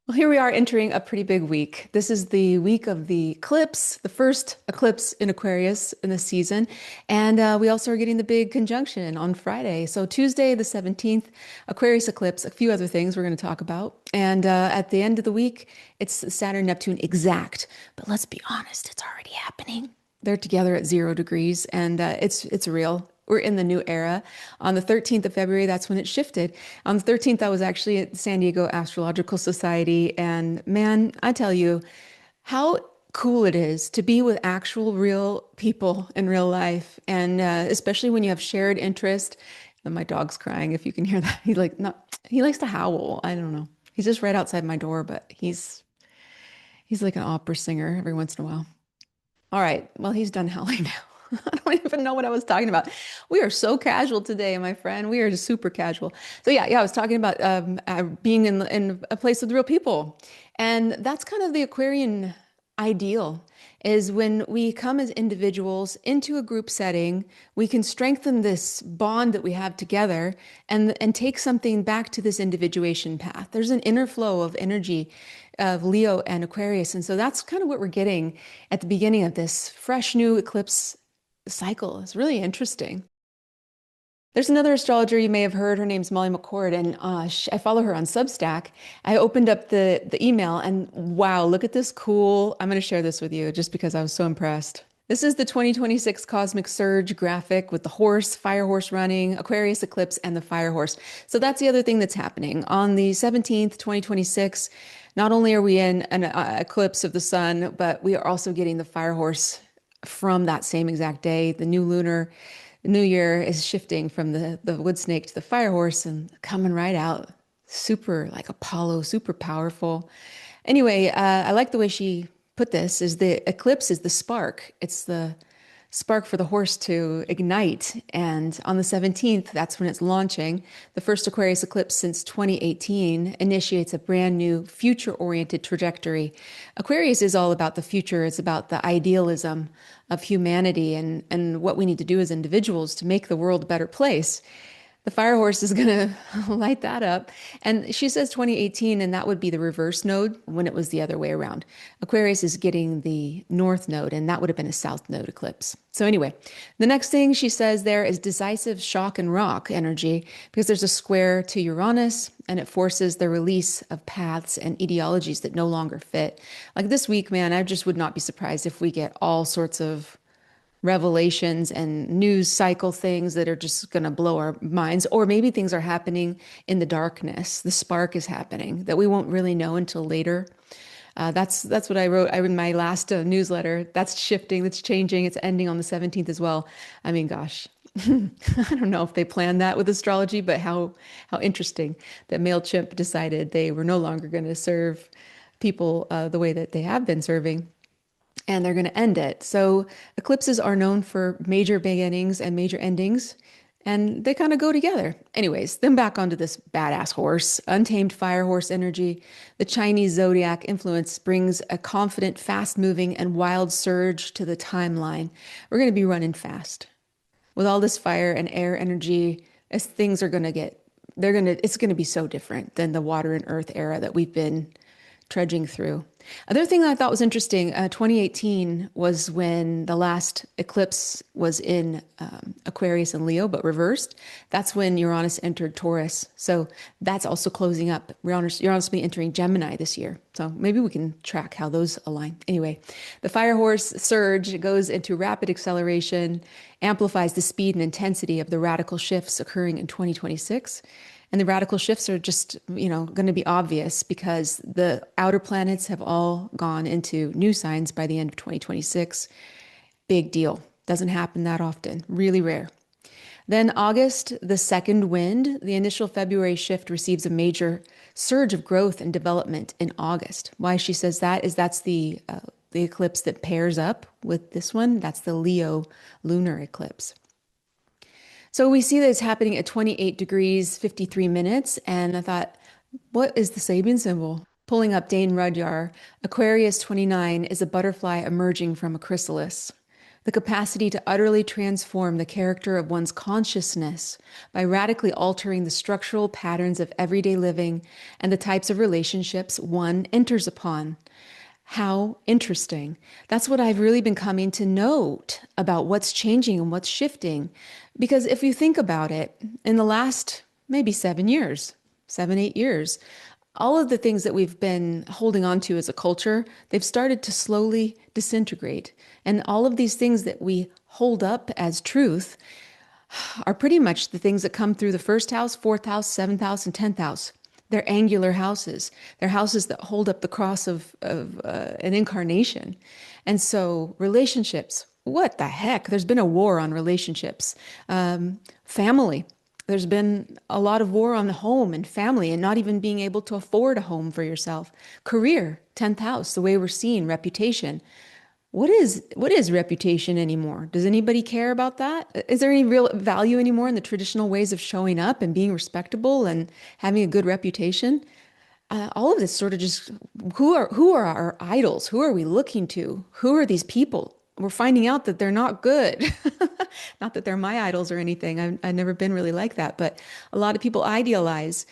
Well, here we are entering a pretty big week. This is the week of the eclipse, the first eclipse in Aquarius in the season. And we also are getting the big conjunction on Friday. So, Tuesday, the 17th, Aquarius eclipse, a few other things we're going to talk about. And at the end of the week, it's Saturn Neptune exact. But let's be honest, it's already happening. They're together at 0 degrees, and it's real. We're in the new era. On the 13th of February, that's when it shifted. On the 13th, I was actually at San Diego Astrological Society. And man, I tell you, how cool it is to be with actual real people in real life. And especially when you have shared interest. And my dog's crying, if you can hear that. He likes to howl. I don't know. He's just right outside my door, but he's like an opera singer every once in a while. All right. Well, he's done howling now. I don't even know what I was talking about. We are so casual today, my friend. We are just super casual. So yeah, I was talking about being in a place with real people, and that's kind of the Aquarian ideal. Is when we come as individuals into a group setting, we can strengthen this bond that we have together and take something back to this individuation path. There's an inner flow of energy of Leo and Aquarius. And so that's kind of what we're getting at the beginning of this fresh new eclipse cycle. It's really interesting. There's another astrologer you may have heard. Her name's Molly McCord, and I follow her on Substack. I opened up the email, and wow, look at this cool. I'm going to share this with you just because I was so impressed. This is the 2026 Cosmic Surge graphic with the horse, fire horse running, Aquarius eclipse, and the fire horse. So that's the other thing that's happening. On the 17th, 2026, not only are we in an eclipse of the sun, but we are also getting the fire horse from that same exact day. The new lunar new year is shifting from the wood snake to the fire horse and coming right out. Super like Apollo, super powerful. Anyway, I like the way she put this is the eclipse is the spark. It's the spark for the horse to ignite. And on the 17th, that's when it's launching. The first Aquarius eclipse since 2018 initiates a brand new future-oriented trajectory. Aquarius is all about the future. It's about the idealism of humanity and what we need to do as individuals to make the world a better place. The fire horse is going to light that up. And she says 2018, and that would be the reverse node when it was the other way around. Aquarius is getting the north node, and that would have been a south node eclipse. So, anyway, the next thing she says there is decisive shock and rock energy because there's a square to Uranus and it forces the release of paths and ideologies that no longer fit. Like this week, man, I just would not be surprised if we get all sorts of revelations and news cycle things that are just going to blow our minds, or maybe things are happening in the darkness. The spark is happening that we won't really know until later. That's what I wrote in my last newsletter. That's shifting, that's changing. It's ending on the 17th as well. I mean, gosh, I don't know if they planned that with astrology, but how interesting that MailChimp decided they were no longer going to serve people the way that they have been serving, and they're going to end it. So eclipses are known for major beginnings and major endings, and they kind of go together. Anyways, then back onto this badass horse, untamed fire horse energy. The Chinese zodiac influence brings a confident, fast-moving, and wild surge to the timeline. We're going to be running fast. With all this fire and air energy, as things are going to get, it's going to be so different than the water and earth era that we've been trudging through. Other thing that I thought was interesting, 2018 was when the last eclipse was in Aquarius and Leo, but reversed. That's when Uranus entered Taurus. So that's also closing up. Uranus will be entering Gemini this year. So maybe we can track how those align. Anyway, the fire horse surge goes into rapid acceleration, amplifies the speed and intensity of the radical shifts occurring in 2026. And the radical shifts are just, going to be obvious because the outer planets have all gone into new signs by the end of 2026. Big deal. Doesn't happen that often. Really rare. Then August, the second wind, the initial February shift receives a major surge of growth and development in August. Why she says that is that's the eclipse that pairs up with this one. That's the Leo lunar eclipse. So we see that it's happening at 28 degrees, 53 minutes. And I thought, what is the Sabian symbol? Pulling up Dane Rudyard, Aquarius 29 is a butterfly emerging from a chrysalis. the capacity to utterly transform the character of one's consciousness by radically altering the structural patterns of everyday living and the types of relationships one enters upon. How interesting. That's what I've really been coming to note about what's changing and what's shifting. Because if you think about it, in the last maybe 7 years, 7, 8 years, all of the things that we've been holding on to as a culture, they've started to slowly disintegrate. And all of these things that we hold up as truth are pretty much the things that come through the first house, fourth house, seventh house, and 10th house. They're angular houses. They're houses that hold up the cross of an incarnation. And so relationships, what the heck? There's been a war on relationships. Family, there's been a lot of war on the home and family and not even being able to afford a home for yourself. Career, 10th house, the way we're seen, reputation. What is reputation anymore? Does anybody care about that? Is there any real value anymore in the traditional ways of showing up and being respectable and having a good reputation? All of this sort of just who are our idols? Who are we looking to? Who are these people? We're finding out that they're not good. Not that they're my idols or anything. I've never been really like that, but a lot of people idealize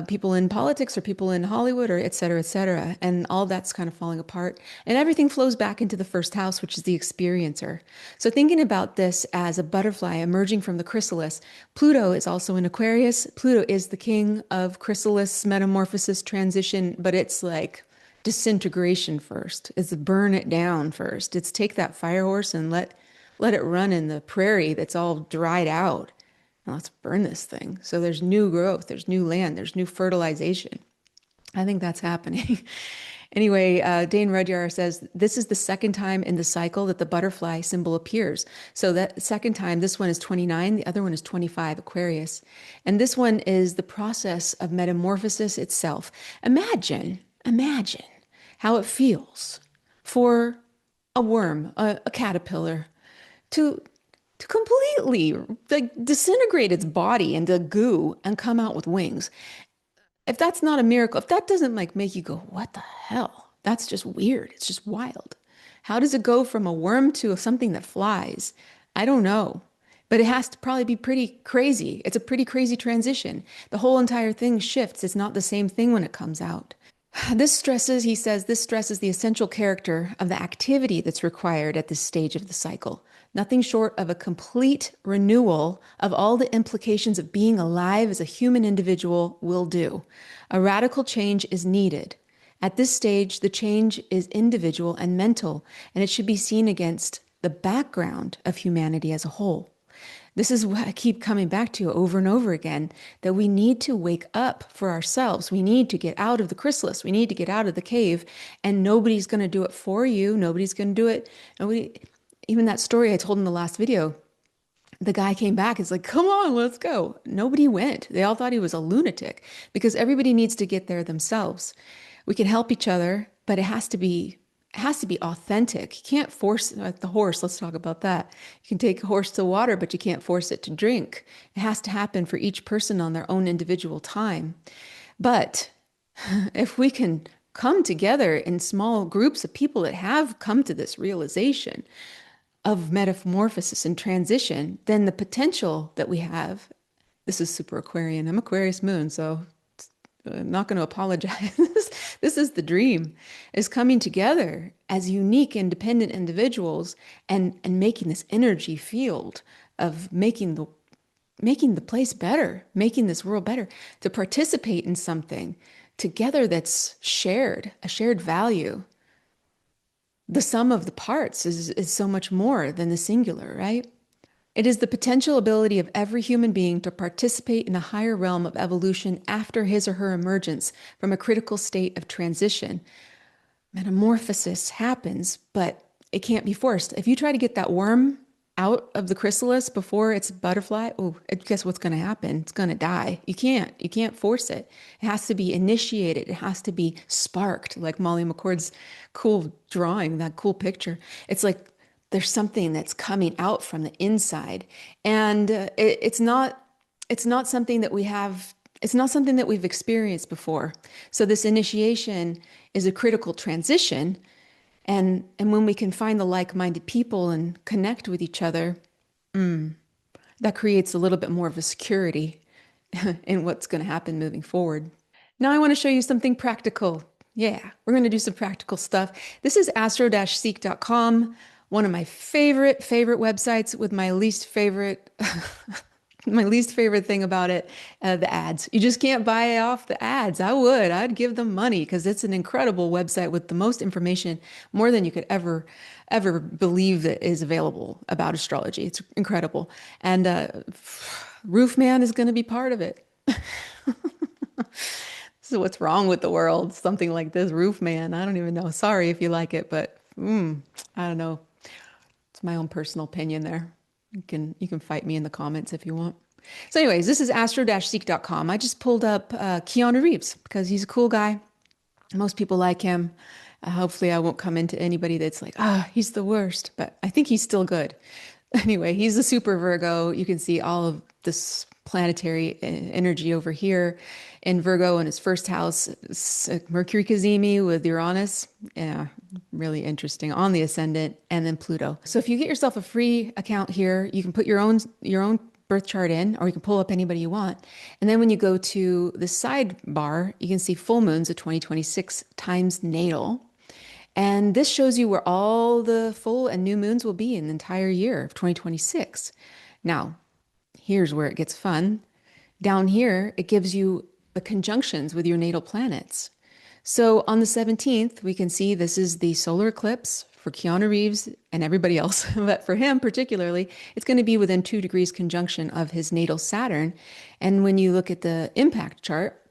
people in politics or people in Hollywood or et cetera, et cetera. And all that's kind of falling apart. And everything flows back into the first house, which is the experiencer. So thinking about this as a butterfly emerging from the chrysalis, Pluto is also in Aquarius. Pluto is the king of chrysalis, metamorphosis, transition, but it's like disintegration first. It's burn it down first. It's take that fire horse and let it run in the prairie that's all dried out. Now let's burn this thing. So there's new growth, there's new land, there's new fertilization. I think that's happening. Anyway, Dane Rudyard says this is the second time in the cycle that the butterfly symbol appears. So that second time, this one is 29, the other one is 25, Aquarius. And this one is the process of metamorphosis itself. Imagine how it feels for a worm, a caterpillar, to completely like disintegrate its body into goo and come out with wings. If that's not a miracle, if that doesn't like make you go, what the hell? That's just weird. It's just wild. How does it go from a worm to something that flies? I don't know. But it has to probably be pretty crazy. It's a pretty crazy transition. The whole entire thing shifts. It's not the same thing when it comes out. He says, this stresses the essential character of the activity that's required at this stage of the cycle. Nothing short of a complete renewal of all the implications of being alive as a human individual will do. A radical change is needed. At this stage, the change is individual and mental, and it should be seen against the background of humanity as a whole. This is what I keep coming back to over and over again, that we need to wake up for ourselves. We need to get out of the chrysalis. We need to get out of the cave, and nobody's going to do it for you. Nobody's going to do it. Even that story I told in the last video, the guy came back. It's like, come on, let's go. Nobody went. They all thought he was a lunatic because everybody needs to get there themselves. We can help each other, but it has to be authentic. You can't force like the horse. Let's talk about that. You can take a horse to water, but you can't force it to drink. It has to happen for each person on their own individual time. But if we can come together in small groups of people that have come to this realization of metamorphosis and transition, then the potential that we have, this is super Aquarian. I'm Aquarius moon, so I'm not going to apologize. This is the dream, is coming together as unique, independent individuals and making this energy field of making the place better, making this world better, to participate in something together that's shared, a shared value. The sum of the parts is so much more than the singular, right? It is the potential ability of every human being to participate in a higher realm of evolution after his or her emergence from a critical state of transition. Metamorphosis happens, but it can't be forced. If you try to get that worm out of the chrysalis before it's a butterfly, guess what's going to happen? It's going to die. You can't force it. It has to be initiated. It has to be sparked, like Molly McCord's cool drawing, that cool picture. It's like there's something that's coming out from the inside, and it's not something that we have. It's not something that we've experienced before. So this initiation is a critical transition. And when we can find the like-minded people and connect with each other, that creates a little bit more of a security in what's going to happen moving forward. Now I want to show you something practical. Yeah, we're going to do some practical stuff. This is astro-seek.com, one of my favorite websites with my least favorite my least favorite thing about it, the ads. You just can't buy off the ads. I'd give them money because it's an incredible website with the most information, more than you could ever believe that is available about astrology. It's incredible. And Roofman is going to be part of it. So what's wrong with the world? Something like this, Roofman. I don't even know. Sorry if you like it, but I don't know. It's my own personal opinion there. You can fight me in the comments if you want. So anyways, this is astro-seek.com. I just pulled up Keanu Reeves because he's a cool guy. Most people like him. Hopefully I won't come into anybody that's like, he's the worst, but I think he's still good. Anyway, he's a super Virgo. You can see all of this planetary energy over here in Virgo in his first house, Mercury Cazimi with Uranus. Yeah, really interesting on the ascendant, and then Pluto. So if you get yourself a free account here, you can put your own birth chart in, or you can pull up anybody you want. And then when you go to the sidebar, you can see full moons of 2026 times natal. And this shows you where all the full and new moons will be in the entire year of 2026. Now, here's where it gets fun. Down here, it gives you the conjunctions with your natal planets. So on the 17th, we can see this is the solar eclipse for Keanu Reeves and everybody else. But for him particularly, it's going to be within 2 degrees conjunction of his natal Saturn. And when you look at the impact chart,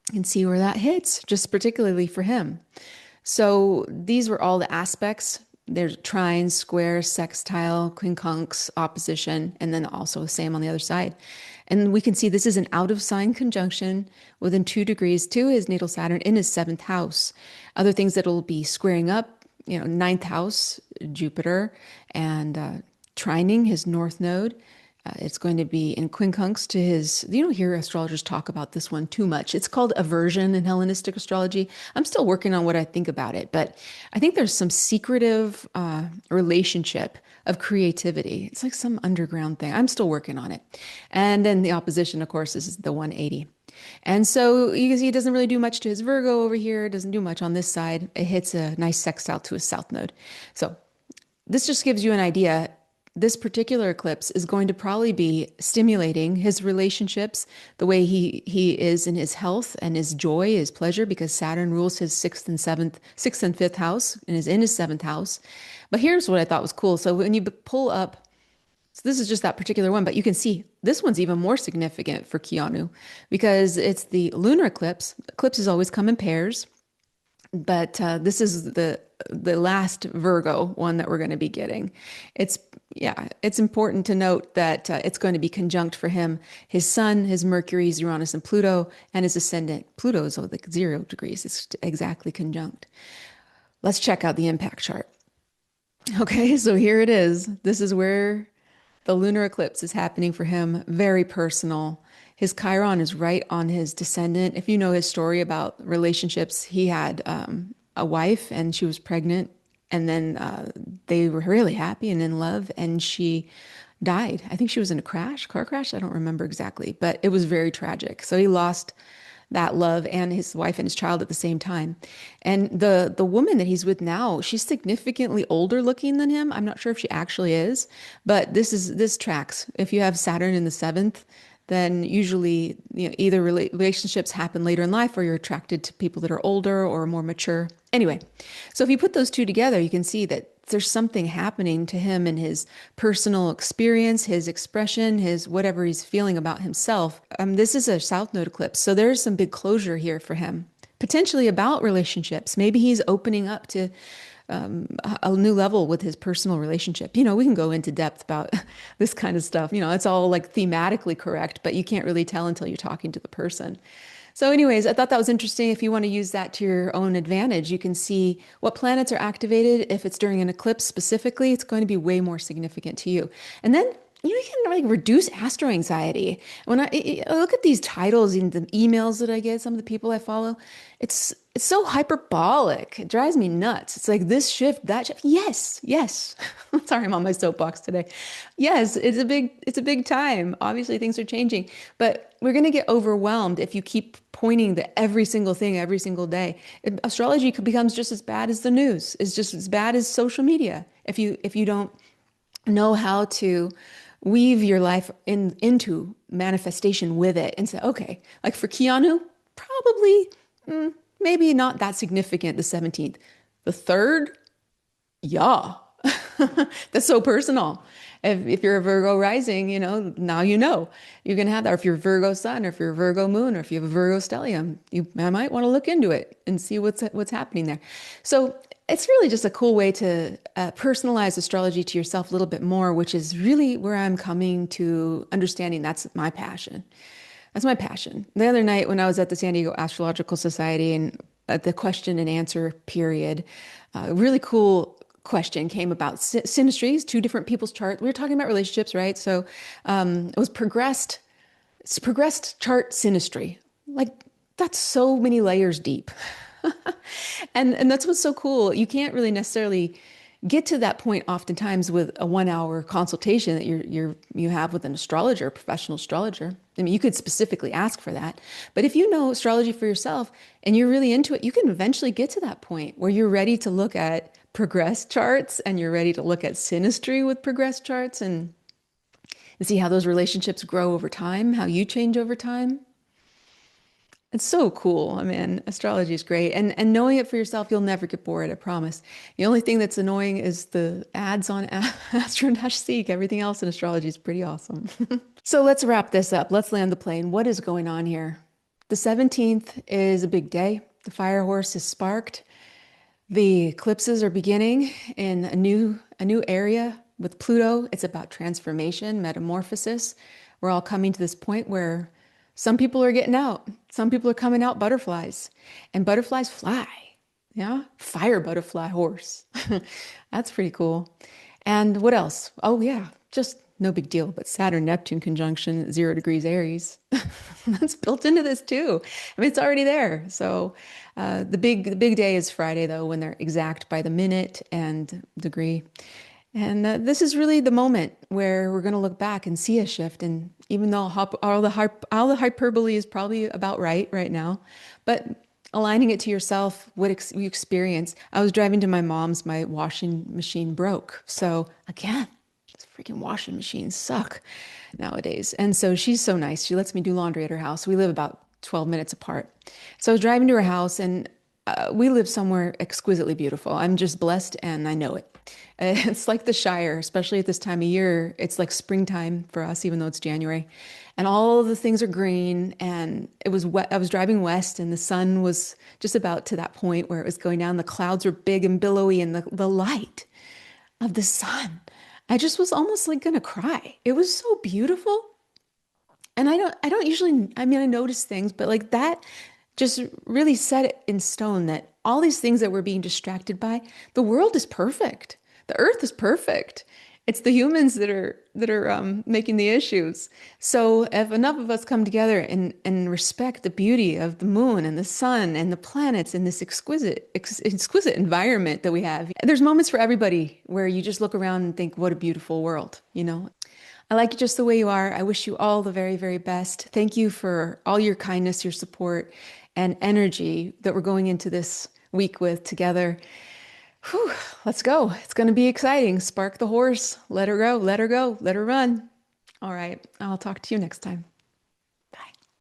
you can see where that hits, just particularly for him. So these were all the aspects. There's trines, squares, sextile, quincunx, opposition, and then also the same on the other side. And we can see this is an out of sign conjunction within 2 degrees to his natal Saturn in his 7th house. Other things that will be squaring up, ninth house, Jupiter, and trining his north node. It's going to be in quincunx to his, you don't hear astrologers talk about this one too much. It's called aversion in Hellenistic astrology. I'm still working on what I think about it, but I think there's some secretive relationship of creativity. It's like some underground thing. I'm still working on it. And then the opposition, of course, is the 180. And so you can see it doesn't really do much to his Virgo over here. It doesn't do much on this side. It hits a nice sextile to his south node. So this just gives you an idea. This particular eclipse is going to probably be stimulating his relationships, the way he is in his health and his joy, his pleasure, because Saturn rules his 6th and 5th house and is in his 7th house. But here's what I thought was cool. So when you pull up, so this is just that particular one, but you can see this one's even more significant for Keanu because it's the lunar eclipse. Eclipses always come in pairs. But this is the last Virgo one that we're going to be getting. It's important to note that it's going to be conjunct for him, his Sun, his Mercury, his Uranus, and Pluto, and his ascendant. Pluto is like 0 degrees. It's exactly conjunct. Let's check out the impact chart. Okay, so here it is. This is where the lunar eclipse is happening for him. Very personal. His Chiron is right on his descendant. If you know his story about relationships, he had a wife and she was pregnant, and then they were really happy and in love, and she died. I think she was in a car crash. I don't remember exactly, but it was very tragic. So he lost that love and his wife and his child at the same time. And the woman that he's with now, she's significantly older looking than him. I'm not sure if she actually is, but this tracks. If you have Saturn in the 7th, then usually either relationships happen later in life or you're attracted to people that are older or more mature. Anyway, so if you put those two together, you can see that there's something happening to him in his personal experience, his expression, his whatever he's feeling about himself. This is a South Node eclipse, so there's some big closure here for him, potentially about relationships. Maybe he's opening up to a new level with his personal relationship. We can go into depth about this kind of stuff. It's all like thematically correct, but you can't really tell until you're talking to the person. So anyways, I thought that was interesting. If you want to use that to your own advantage, you can see what planets are activated. If it's during an eclipse specifically, it's going to be way more significant to you. And then you can like reduce astro anxiety. When I look at these titles in the emails that I get, some of the people I follow, it's It's so hyperbolic. It drives me nuts. It's like this shift, that shift. Yes, yes. Sorry, I'm on my soapbox today. Yes, it's a big time. Obviously, things are changing, but we're going to get overwhelmed if you keep pointing to every single thing every single day. Astrology becomes just as bad as the news. It's just as bad as social media. If you don't know how to weave your life into manifestation with it and say, okay, like for Keanu, probably maybe not that significant the 17th. The third, yeah. That's so personal. If you're a Virgo rising, now you know you're going to have that. Or if you're Virgo sun, or if you're Virgo moon, or if you have a Virgo stellium, I might want to look into it and see what's happening there. So it's really just a cool way to personalize astrology to yourself a little bit more, which is really where I'm coming to understanding that's my passion. That's my passion. The other night when I was at the San Diego Astrological Society and at the question and answer period, a really cool question came about synastries, two different people's charts. We were talking about relationships, right? So it was progressed chart synastry. Like that's so many layers deep. And that's what's so cool. You can't really necessarily get to that point oftentimes with a 1 hour consultation that you have with an astrologer, a professional astrologer. I mean, you could specifically ask for that. But if you know astrology for yourself and you're really into it, you can eventually get to that point where you're ready to look at progressed charts and you're ready to look at synastry with progressed charts and see how those relationships grow over time, how you change over time. It's so cool. I mean, astrology is great. And knowing it for yourself, you'll never get bored, I promise. The only thing that's annoying is the ads on Astro-Seek. Everything else in astrology is pretty awesome. So let's wrap this up. Let's land the plane. What is going on here? The 17th is a big day. The fire horse is sparked. The eclipses are beginning in a new area with Pluto. It's about transformation, metamorphosis. We're all coming to this point where some people are getting out. Some people are coming out butterflies, and butterflies fly. Yeah, fire butterfly horse. That's pretty cool. And what else? Oh yeah, just no big deal. But Saturn Neptune conjunction at 0 degrees Aries. That's built into this too. I mean, it's already there. So the big day is Friday though, when they're exact by the minute and degree. And this is really the moment where we're going to look back and see a shift. And even though all the hyperbole is probably about right now, but aligning it to yourself, what you experience. I was driving to my mom's, my washing machine broke. So again, these freaking washing machines suck nowadays. And so she's so nice. She lets me do laundry at her house. We live about 12 minutes apart. So I was driving to her house and we live somewhere exquisitely beautiful. I'm just blessed and I know it. It's like the Shire, especially at this time of year. It's like springtime for us, even though it's January. And all of the things are green. And it was wet. I was driving west and the sun was just about to that point where it was going down. The clouds were big and billowy and the light of the sun. I just was almost like gonna cry. It was so beautiful. And I don't usually, I mean, I notice things, but like that just really set it in stone that all these things that we're being distracted by, the world is perfect. The earth is perfect. It's the humans that are making the issues. So if enough of us come together and respect the beauty of the moon and the sun and the planets in this exquisite environment that we have, there's moments for everybody where you just look around and think, what a beautiful world, you know? I like you just the way you are. I wish you all the very, very best. Thank you for all your kindness, your support, and energy that we're going into this week with together. Whew, let's go. It's going to be exciting. Spark the horse. Let her go. Let her go. Let her run. All right. I'll talk to you next time.